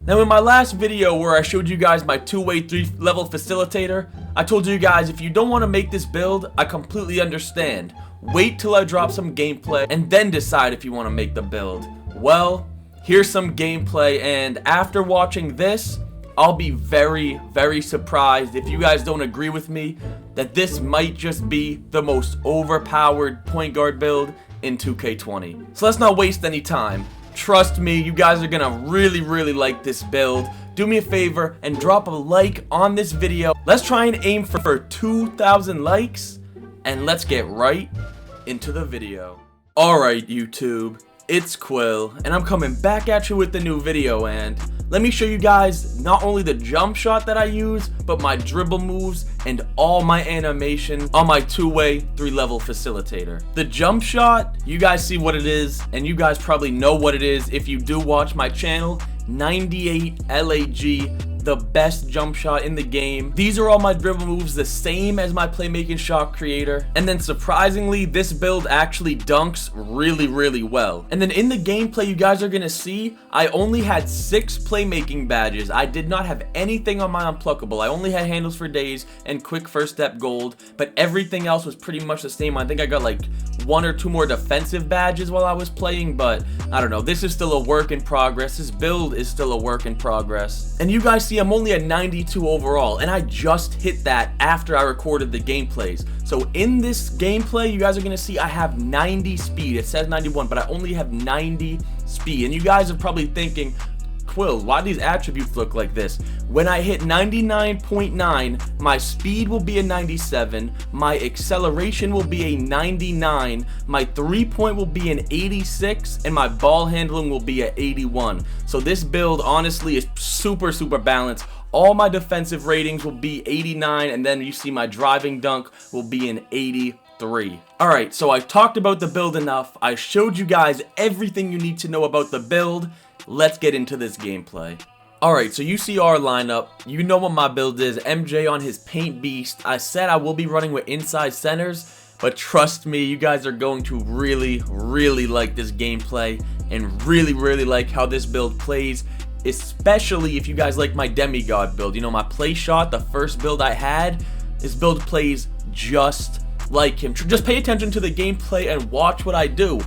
Now in my last video where I showed you guys my 2-way 3-level facilitator, I told you guys if you don't want to make this build, I completely understand. Wait till I drop some gameplay and then decide if you want to make the build. Well, here's some gameplay, and after watching this, I'll be very, very surprised if you guys don't agree with me that this might just be the most overpowered point guard build in 2K20. So let's not waste any time. Trust me, you guys are gonna really like this build. Do me a favor and drop a like on this video. Let's try and aim for 2,000 likes, and let's get right into the video. Alright YouTube, it's Quil, and I'm coming back at you with a new video, and let me show you guys not only the jump shot that I use, but my dribble moves and all my animation on my 2-way 3-level facilitator. The jump shot, you guys see what it is, and you guys probably know what it is if you do watch my channel. 98 lag, the best jump shot in the game. These are all my dribble moves, the same as my playmaking shot creator. And then surprisingly, this build actually dunks really well. And then in the gameplay you guys are gonna see, I only had 6 playmaking badges. I did not have anything on my unpluckable. I only had handles for days and quick first step gold, but everything else was pretty much the same. I think I got like 1 or 2 more defensive badges while I was playing, but I don't know. This is still a work in progress. This build is still a work in progress. And you guys see I'm only at 92 overall, and I just hit that after I recorded the gameplays. So in this gameplay, you guys are gonna see I have 90 speed. It says 91, but I only have 90 speed. And you guys are probably thinking, Quil, why do these attributes look like this? When I hit 99.9, my speed will be a 97, my acceleration will be a 99, my 3-point will be an 86, and my ball handling will be at 81. So this build honestly is super balanced. All my defensive ratings will be 89, and then you see my driving dunk will be an 83. Alright, so I've talked about the build enough. I showed you guys everything you need to know about the build. Let's get into this gameplay. Alright, so you see our lineup. You know what my build is. MJ on his paint beast. I said I will be running with inside centers, but trust me, you guys are going to really like this gameplay and really like how this build plays, especially if you guys like my Demigod build. You know, my play shot, the first build I had, this build plays just like him. Just pay attention to the gameplay and watch what I do.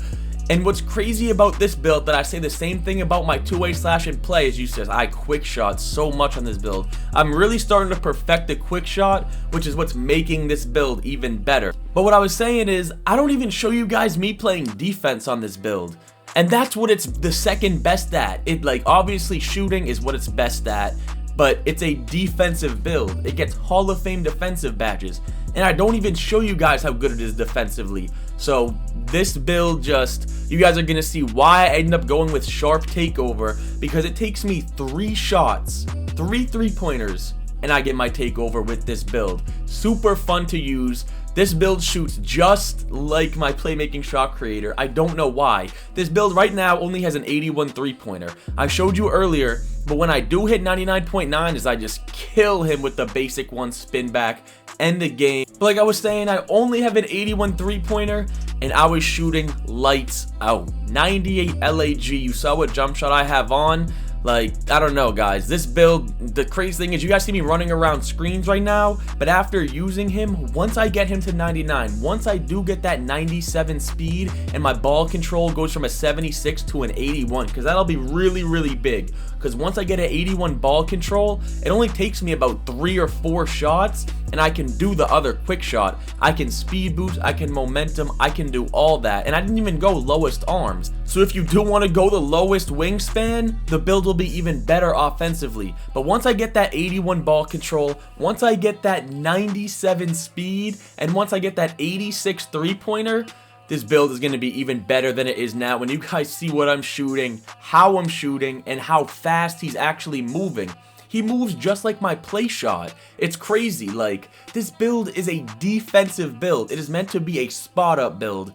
And what's crazy about this build that I say the same thing about my 2-way slash and play is you says I quick shot so much on this build. I'm really starting to perfect the quick shot, which is what's making this build even better. But what I was saying is I don't even show you guys me playing defense on this build. And that's what it's the second best at. It, like, obviously shooting is what it's best at, but it's a defensive build. It gets Hall of Fame defensive badges. And I don't even show you guys how good it is defensively. So this build just, you guys are gonna see why I ended up going with sharp takeover, because it takes me 3 shots, 3 3-pointers, and I get my takeover with this build. Super fun to use. This build shoots just like my playmaking shot creator. I don't know why. This build right now only has an 81 3-pointer. I showed you earlier, but when I do hit 99.9 is I just kill him with the basic one spin back, end the game. But like I was saying, I only have an 81 3-pointer, and I was shooting lights out. 98 lag. You saw what jump shot I have on. Like, I don't know, guys. This build, the crazy thing is you guys see me running around screens right now, but after using him, once I get him to 99, once I do get that 97 speed and my ball control goes from a 76 to an 81, because that'll be really big. Because once I get an 81 ball control, it only takes me about 3 or 4 shots, and I can do the other quick shot. I can speed boost, I can momentum, I can do all that, and I didn't even go lowest arms. So if you do want to go the lowest wingspan, the build will be even better offensively. But once I get that 81 ball control, once I get that 97 speed, and once I get that 86 3-pointer, this build is going to be even better than it is now. When you guys see what I'm shooting, how I'm shooting, and how fast he's actually moving. He moves just like my play shot. It's crazy. Like, this build is a defensive build. It is meant to be a spot up build,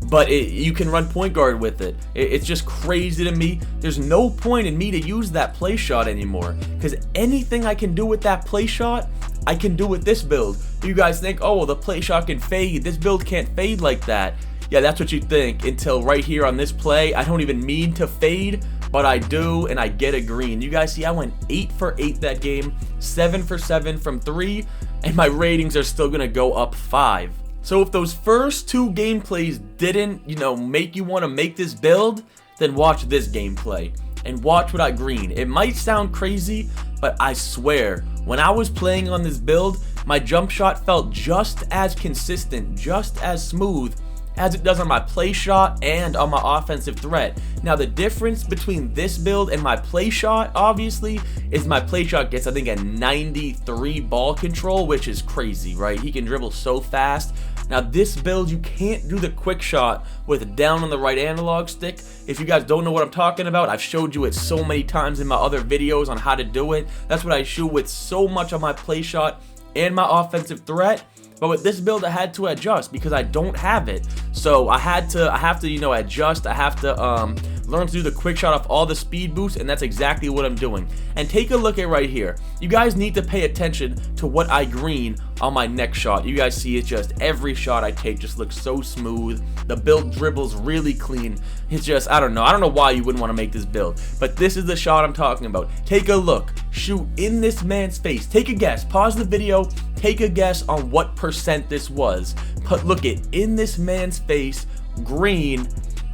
but you can run point guard with it. It's just crazy to me. There's no point in me to use that play shot anymore, because anything I can do with that play shot, I can do with this build. You guys think, oh, well, the play shot can fade. This build can't fade like that. Yeah, that's what you think, until right here on this play. I don't even mean to fade, but I do, and I get a green. You guys see I went 8 for 8 that game, 7 for 7 from 3, and my ratings are still gonna go up 5. So if those first 2 gameplays didn't, make you want to make this build, then watch this gameplay and watch what I green. It might sound crazy, but I swear, when I was playing on this build, my jump shot felt just as consistent, just as smooth as it does on my play shot and on my offensive threat. Now the difference between this build and my play shot, obviously, is my play shot gets, I think, a 93 ball control, which is crazy, right? He can dribble so fast. Now this build, you can't do the quick shot with down on the right analog stick. If you guys don't know what I'm talking about, I've showed you it so many times in my other videos on how to do it. That's what I shoot with so much on my play shot and my offensive threat. But with this build, I had to adjust because I don't have it. So I have to, adjust. I have to learn to do the quick shot off all the speed boosts, and that's exactly what I'm doing. And take a look at right here. You guys need to pay attention to what I green on my next shot. You guys see it's just every shot I take just looks so smooth. The build dribbles really clean. It's just, I don't know why you wouldn't want to make this build, but this is the shot I'm talking about. Take a look, shoot in this man's face. Take a guess, pause the video, take a guess on what percent this was. But look it, in this man's face, green,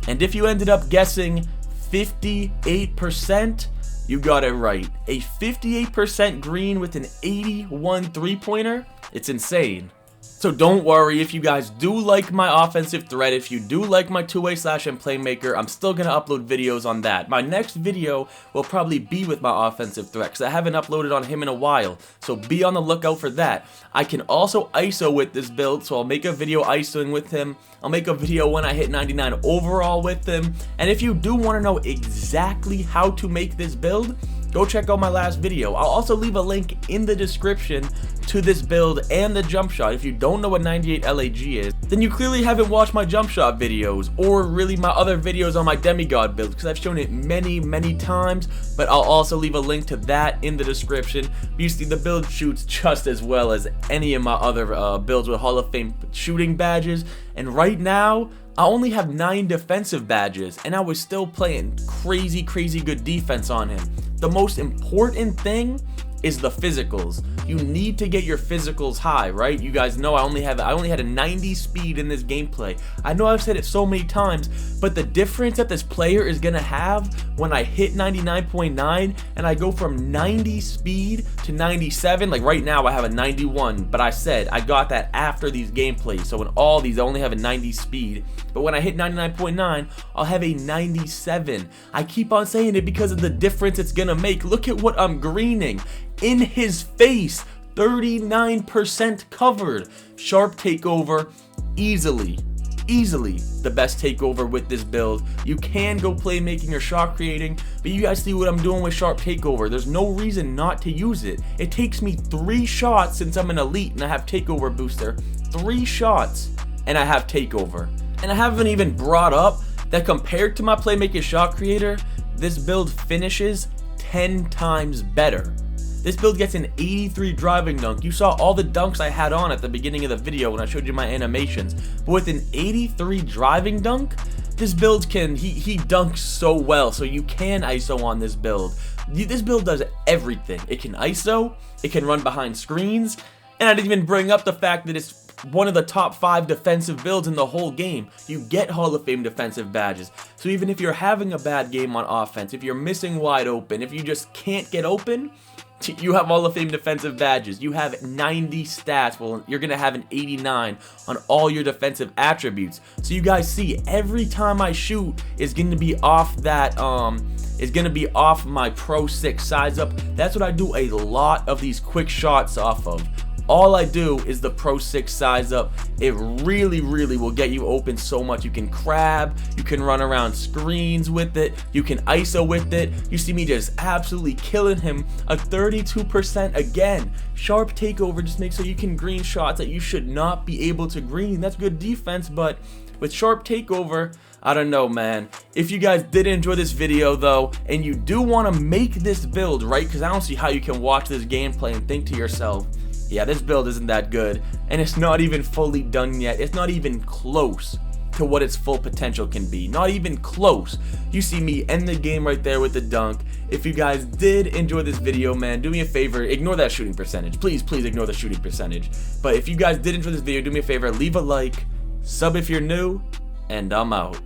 and if you ended up guessing 58%, you got it right. A 58% green with an 81 three-pointer, it's insane. So don't worry if you guys do like my offensive threat, if you do like my two-way slash and playmaker, I'm still going to upload videos on that. My next video will probably be with my offensive threat because I haven't uploaded on him in a while, so be on the lookout for that. I can also ISO with this build, so I'll make a video ISOing with him. I'll make a video when I hit 99 overall with him, and if you do want to know exactly how to make this build, go check out my last video. I'll also leave a link in the description to this build and the jump shot. If you don't know what 98 lag is, then you clearly haven't watched my jump shot videos or really my other videos on my Demigod build because I've shown it many times, but I'll also leave a link to that in the description. You see the build shoots just as well as any of my other builds with Hall of Fame shooting badges, and right now I only have 9 defensive badges and I was still playing crazy good defense on him. The most important thing is the physicals. You need to get your physicals high, right? You guys know I only had a 90 speed in this gameplay. I know I've said it so many times, but the difference that this player is gonna have when I hit 99.9 and I go from 90 speed to 97, like right now I have a 91, but I said I got that after these gameplays. So in all these I only have a 90 speed, but when I hit 99.9, I'll have a 97. I keep on saying it because of the difference it's gonna make. Look at what I'm greening. In his face, 39% covered. Sharp takeover, easily the best takeover with this build. You can go playmaking or shot creating, but you guys see what I'm doing with sharp takeover. There's no reason not to use it. It takes me 3 shots since I'm an elite and I have takeover booster. 3 shots and I have takeover. And I haven't even brought up that compared to my playmaker shot creator, this build finishes 10 times better. This build gets an 83 driving dunk. You saw all the dunks I had on at the beginning of the video when I showed you my animations. But with an 83 driving dunk, this build can, he dunks so well, so you can ISO on this build. This build does everything. It can ISO, it can run behind screens, and I didn't even bring up the fact that it's one of the top 5 defensive builds in the whole game. You get Hall of Fame defensive badges. So even if you're having a bad game on offense, if you're missing wide open, if you just can't get open, you have Hall of Fame defensive badges. You have 90 stats. Well, you're going to have an 89 on all your defensive attributes. So you guys see, every time I shoot is going to be off that, is going to be off my Pro 6 size up. That's what I do a lot of these quick shots off of. All I do is the Pro 6 size up. It really will get you open so much. You can crab, you can run around screens with it, you can ISO with it. You see me just absolutely killing him. A 32% again. Sharp takeover just makes so you can green shots that you should not be able to green. That's good defense, but with sharp takeover, I don't know, man. If you guys did enjoy this video though, and you do want to make this build, right? Because I don't see how you can watch this gameplay and think to yourself, yeah, this build isn't that good, and it's not even fully done yet. It's not even close. to what its full potential can be. Not even close. You see me end the game right there with the dunk. If you guys did enjoy this video, man, do me a favor, ignore that shooting percentage. Please ignore the shooting percentage. But if you guys did enjoy this video, do me a favor, leave a like, sub if you're new, and I'm out.